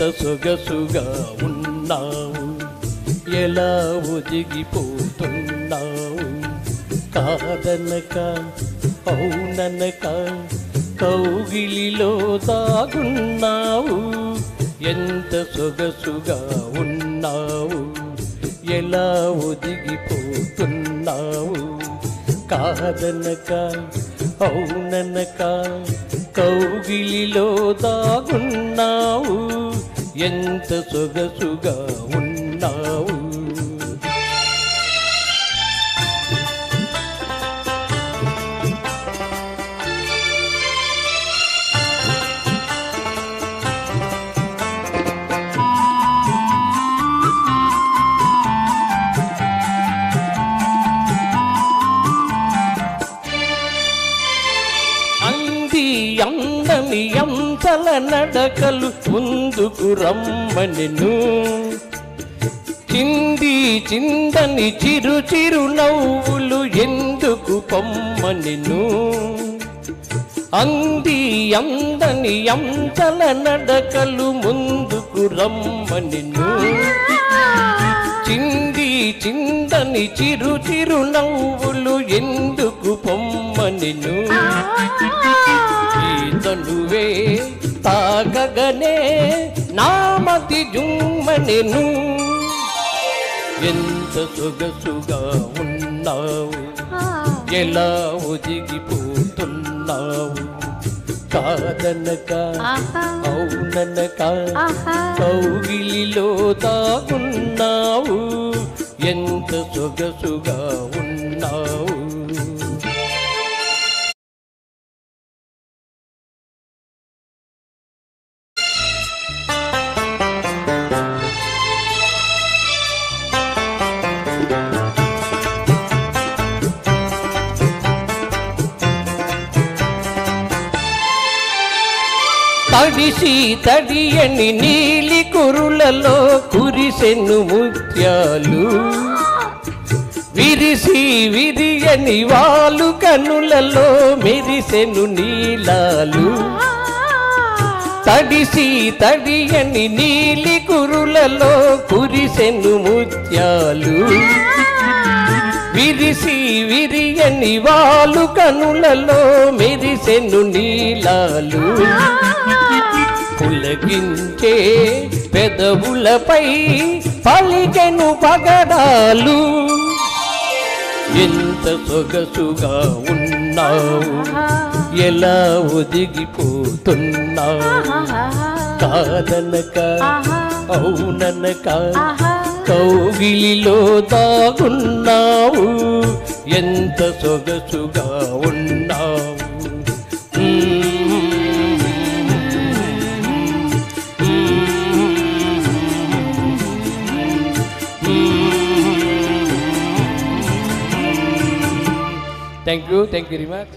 సొగసుగా ఉన్నావు, ఎలా ఒదిగిపోతున్నావు. కాదనక అవుననక కౌగిలిలో దాగున్నావు, ఎంత సొగసుగా ఉన్నావు, ఎలా ఒదిగిపోతున్నావు. కాదనక అవుననక కౌగిలిలో దాగున్నావు, ఎంత సొగసుగా ఉన్నావు. అందని అంతల నడకలు ముందుకు రమ్మనెను, చింది చిందని చిరు చిరు నవ్వులు ఎందుకు పొమ్మనెను. అందని అంతల నడకలు ముందుకు రమ్మనెను, చింది చిందని చిరు చిరు నవ్వులు ఎందుకు పొమ్మనెను. తనువే తాగగనే నామతి జుమ్మనెను, ఎంత సొగసుగా ఉన్నావు, ఎలా ఒదిగిపోతున్నావు. కాదనక అవుననక కౌగిలిలో దాగున్నావు, ఎంత సొగసుగా ఉన్నావు. తడిసి తడియని నీలి కురులలో కురిసెను ముత్యాలు, విరిసి విరియని వాలు కనులలో మెరిసెను నీలాలు. తడిసి తడియని నీలి కురులలో కురిసెను ముత్యాలు, విరిసి విరియని వాలు కనులలో మెరిసెను నీలాలు. పులకించే పెదవులపై పలికెను పగడాలు, ఎంత సొగసుగా ఉన్నావు, ఎలా ఒదిగిపోతున్నావు. కాదనక అవుననక కౌగిలిలో దాగున్నావు, ఎంత సొగసుగా ఉన్నావు. Thank you very much.